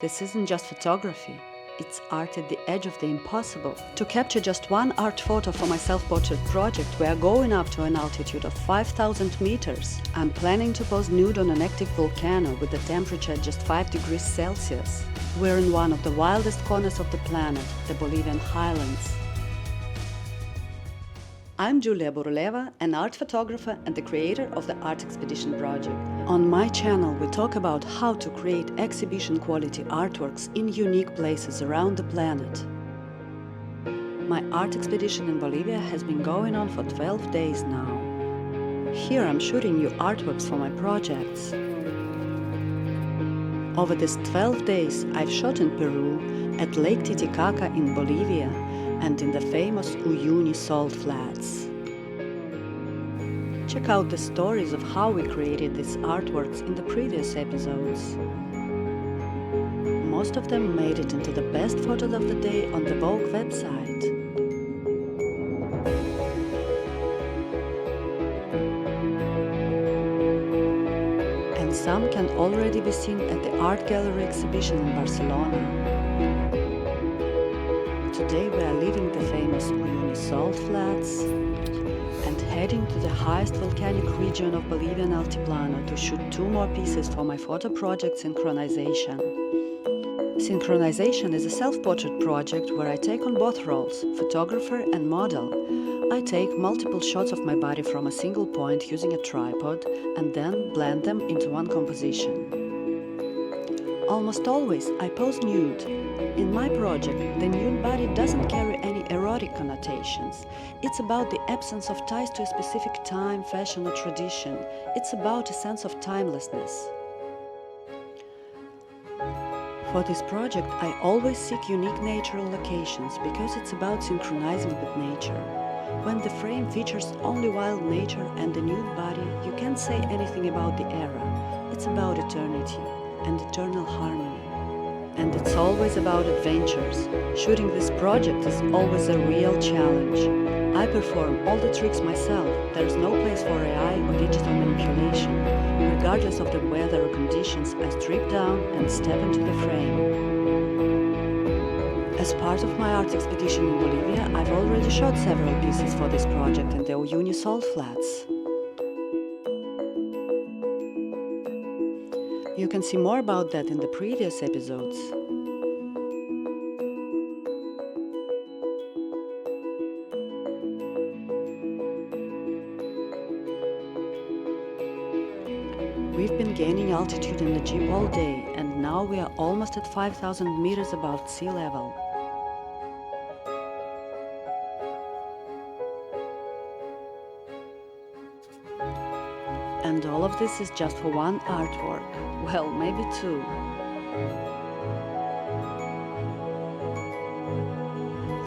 This isn't just photography, it's art at the edge of the impossible. To capture just one art photo for my self-portrait project, we are going up to an altitude of 5,000 meters. I'm planning to pose nude on an active volcano with the temperature at just 5 degrees Celsius. We're in one of the wildest corners of the planet, the Bolivian highlands. I'm Julia Buruleva, an art photographer and the creator of the Art Expedition project. On my channel, we talk about how to create exhibition-quality artworks in unique places around the planet. My art expedition in Bolivia has been going on for 12 days now. Here I'm shooting new artworks for my projects. Over these 12 days, I've shot in Peru, at Lake Titicaca in Bolivia, and in the famous Uyuni salt flats. Check out the stories of how we created these artworks in the previous episodes. Most of them made it into the best photos of the day on the Vogue website. And some can already be seen at the art gallery exhibition in Barcelona. Today we are leaving the famous Uyuni salt flats and heading to the highest volcanic region of Bolivian Altiplano to shoot 2 more pieces for my photo project Synchronization. Synchronization is a self-portrait project where I take on both roles, photographer and model. I take multiple shots of my body from a single point using a tripod and then blend them into one composition. Almost always I pose nude. In my project, the nude body doesn't carry any erotic connotations. It's about the absence of ties to a specific time, fashion or tradition. It's about a sense of timelessness. For this project, I always seek unique natural locations because it's about synchronizing with nature. When the frame features only wild nature and the nude body, you can't say anything about the era. It's about eternity and eternal harmony. And it's always about adventures. Shooting this project is always a real challenge. I perform all the tricks myself. There's no place for AI or digital manipulation. Regardless of the weather or conditions, I strip down and step into the frame. As part of my art expedition in Bolivia, I've already shot several pieces for this project in the Uyuni salt flats. You can see more about that in the previous episodes. We've been gaining altitude in the jeep all day, and now we are almost at 5,000 meters above sea level. And all of this is just for one artwork. Well, maybe 2.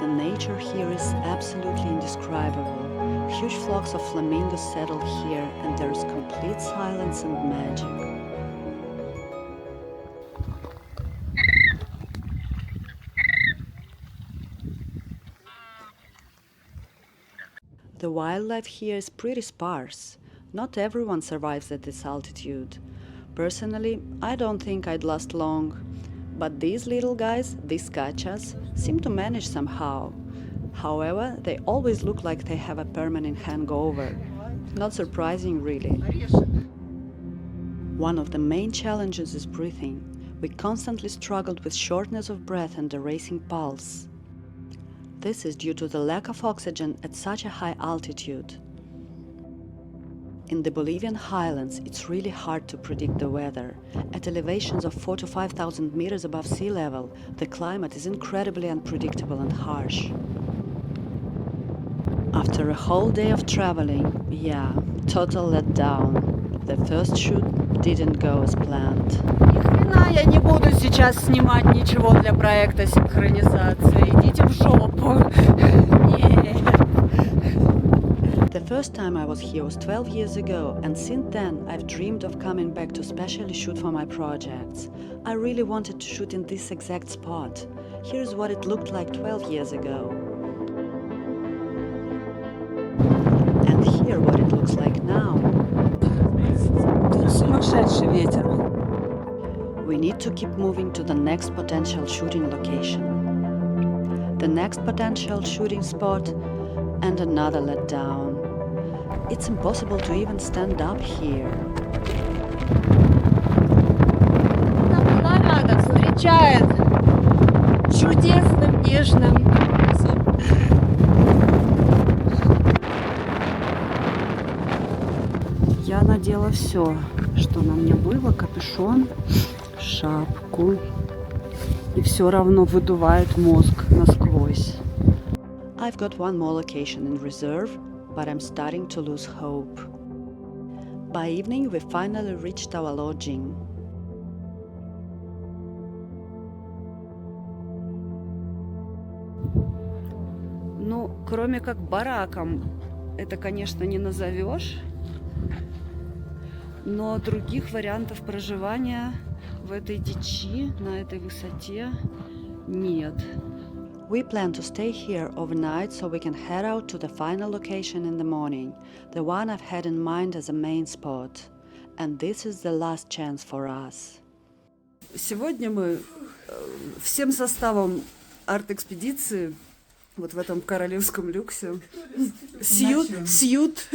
The nature here is absolutely indescribable. Huge flocks of flamingos settle here, and there is complete silence and magic. The wildlife here is pretty sparse. Not everyone survives at this altitude. Personally, I don't think I'd last long. But these little guys, these cachas, seem to manage somehow. However, they always look like they have a permanent hangover. Not surprising, really. One of the main challenges is breathing. We constantly struggled with shortness of breath and a racing pulse. This is due to the lack of oxygen at such a high altitude. In the Bolivian highlands, it's really hard to predict the weather. At elevations of 4,000 to 5,000 meters above sea level, the climate is incredibly unpredictable and harsh. After a whole day of traveling, total letdown. The first shoot didn't go as planned. Ни хрена я не буду сейчас снимать ничего для проекта синхронизации. Идите в жопу. The first time I was here was 12 years ago, and since then I've dreamed of coming back to specially shoot for my projects. I really wanted to shoot in this exact spot. Here's what it looked like 12 years ago. And here what it looks like now. Сумасшедший ветер. We we need to keep moving to the next potential shooting location. The next potential shooting spot, and another letdown. It's impossible to even stand up here. Рада встречает чудесным, нежным. Я надела все, что на мне было: капюшон, шапку, и все равно выдувает мозг насквозь. I've got one more location in reserve, but I'm starting to lose hope. By evening, we finally reached our lodging. Ну, кроме как бараком, это, конечно, не назовешь, но других вариантов проживания в этой дичи, на этой высоте, нет. We plan to stay here overnight so we can head out to the final location in the morning, the one I've had in mind as a main spot. And this is the last chance for us. Сегодня мы всем составом арт-экспедиции вот в этом королевском люксе. Сьют,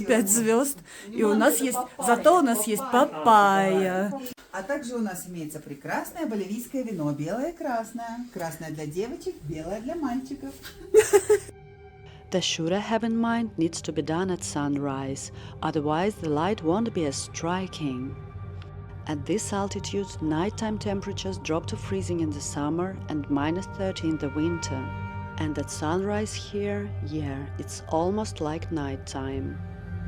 5 звезд. И у нас есть, зато у нас есть папайя. А также у нас имеется прекрасное боливийское вино, белое и красное. Красное для девочек, белое для мальчиков. The shoot I have in mind needs to be done at sunrise, otherwise the light won't be as striking. At this altitude, nighttime temperatures drop to freezing in the summer and -30 in the winter. And at sunrise here, yeah, it's almost like nighttime.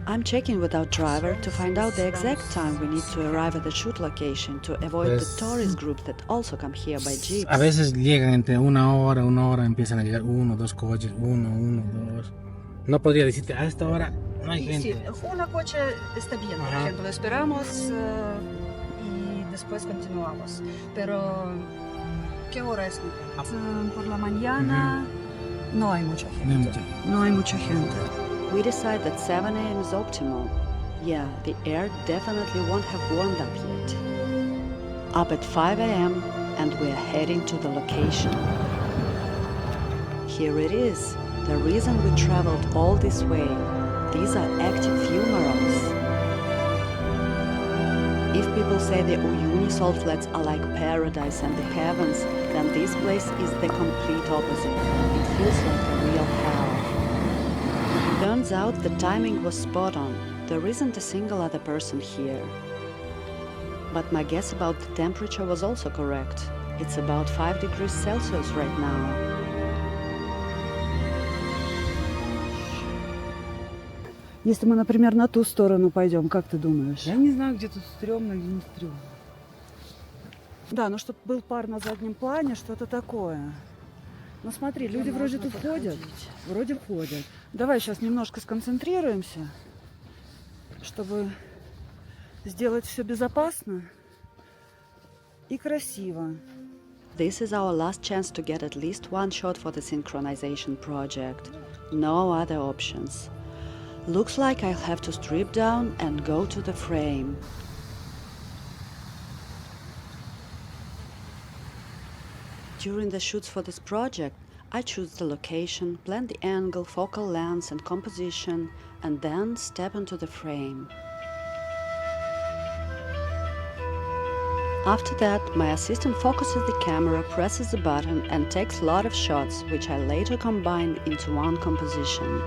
I'm checking with our driver to find out the exact time we need to arrive at the shoot location to avoid the tourist group that also come here by jeeps. A veces llegan entre una hora, empiezan a llegar 1, 2 coches, 1, 2. No podría decirte a esta hora no hay gente. Una coche está bien, por ejemplo, esperamos y después continuamos. Pero, ¿qué hora es? Por la mañana no hay mucha gente. No hay mucha gente. We decide that 7 a.m. is optimal. Yeah, the air definitely won't have warmed up yet. Up at 5 a.m. and we are heading to the location. Here it is, the reason we traveled all this way. These are active fumaroles. If people say the Uyuni salt flats are like paradise and the heavens, then this place is the complete opposite. It feels like a real hell. Turns out the timing was spot on. There isn't a single other person here. But my guess about the temperature was also correct. It's about 5 degrees Celsius right now. Если мы, например, на ту сторону пойдем, как ты думаешь? Я не знаю, где тут стрёмно, где не стрёмно. Да, ну чтобы был пар на заднем плане, что-то такое. Ну смотри, люди вроде тут ходят. Вроде ходят. Давай сейчас немножко сконцентрируемся, чтобы сделать все безопасно и красиво. This is our last chance to get at least one shot for the synchronization project. No other options. Looks like I'll have to strip down and go to the frame. During the shoots for this project, I choose the location, plan the angle, focal length and composition, and then step into the frame. After that, my assistant focuses the camera, presses the button, and takes a lot of shots, which I later combine into one composition.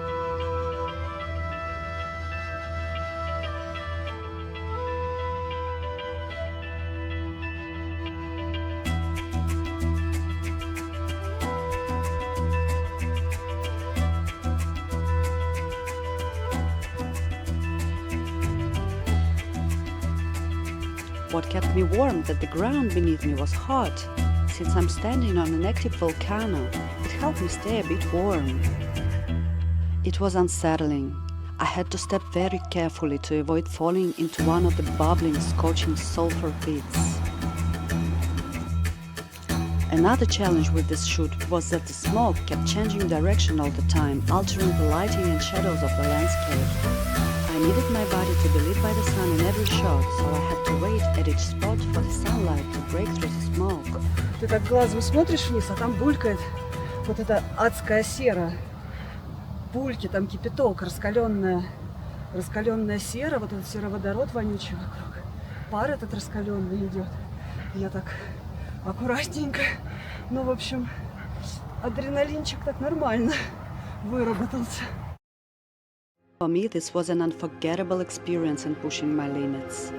What kept me warm that the ground beneath me was hot. Since I'm standing on an active volcano, it helped me stay a bit warm. It was unsettling. I had to step very carefully to avoid falling into one of the bubbling, scorching sulfur pits. Another challenge with this shoot was that the smoke kept changing direction all the time, altering the lighting and shadows of the landscape. I needed my body to be lit by the sun in every shot, so I had to wait at each spot for the sunlight to break through the smoke. Ты так глазом смотришь вниз, а там булькает вот эта адская сера. Бульки, там кипяток, раскаленная сера, вот этот сероводород вонючий вокруг. Пар этот раскаленный идет. Я так аккуратненько. Ну, в общем, адреналинчик так нормально выработался. For me, this was an unforgettable experience in pushing my limits.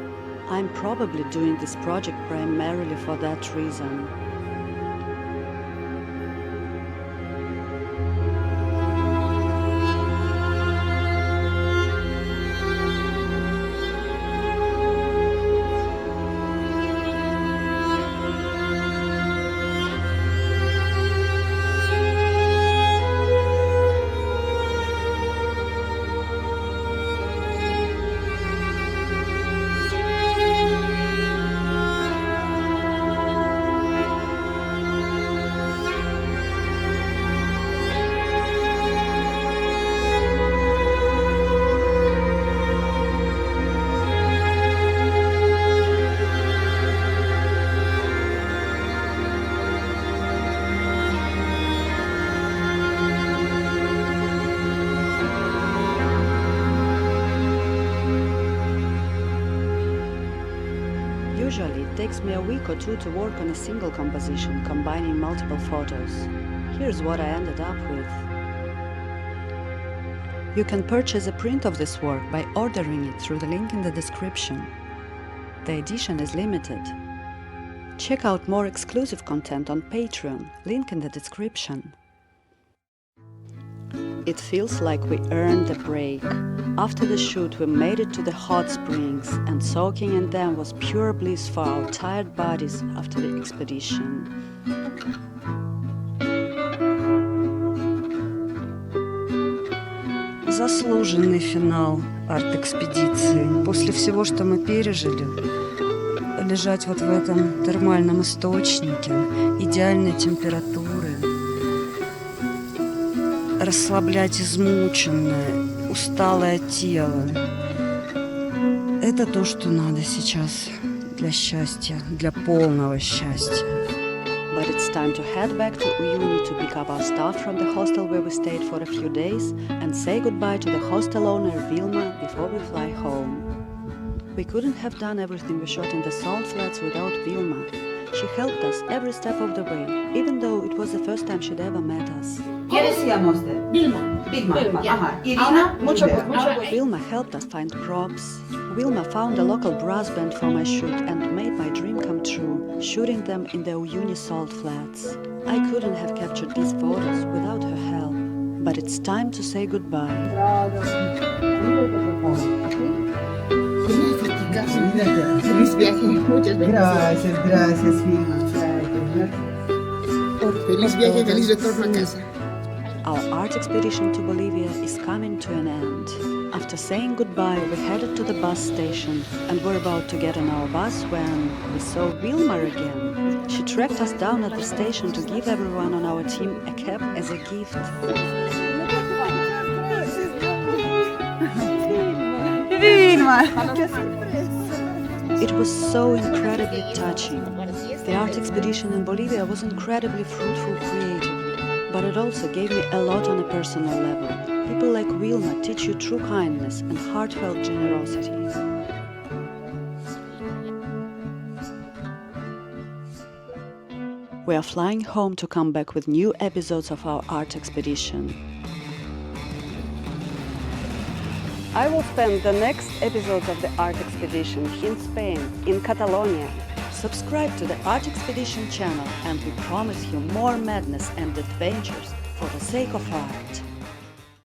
I'm probably doing this project primarily for that reason. Usually, it takes me a week or two to work on a single composition, combining multiple photos. Here's what I ended up with. You can purchase a print of this work by ordering it through the link in the description. The edition is limited. Check out more exclusive content on Patreon, link in the description. It feels like we earned a break. After the shoot, we made it to the hot springs, and soaking in them was pure bliss for our tired bodies after the expedition. Заслуженный финал арт-экспедиции. После всего, что мы пережили, лежать вот в этом термальном источнике, идеальной температуры, расслаблять измученное, усталое тело. Это то, что надо сейчас для счастья, для полного счастья. But it's time to head back to Uyuni to pick up our stuff from the hostel where we stayed for a few days and say goodbye to the hostel owner Vilma before we fly home. We couldn't have done everything we shot in the salt flats without Vilma. She helped us every step of the way, even though it was the first time she'd ever met us. ¿Cómo se llama usted? Vilma. Ajá. Irina. Vilma helped us find props. Vilma found a local brass band for my shoot and made my dream come true, shooting them in the Uyuni salt flats. I couldn't have captured these photos without her help. But it's time to say goodbye. Feliz viaje, muchas bendiciones. Gracias, Vilma. Feliz viaje, feliz retorno a casa. Our art expedition to Bolivia is coming to an end. After saying goodbye, we headed to the bus station and were about to get on our bus when we saw Vilma again. She tracked us down at the station to give everyone on our team a cap as a gift. It was so incredibly touching. The art expedition in Bolivia was incredibly fruitful creatively, but it also gave me a lot on a personal level. People like Vilma teach you true kindness and heartfelt generosity. We are flying home to come back with new episodes of our art expedition. I will spend the next episodes of the art expedition in Spain, in Catalonia. Subscribe to the Art Expedition channel and we promise you more madness and adventures for the sake of art.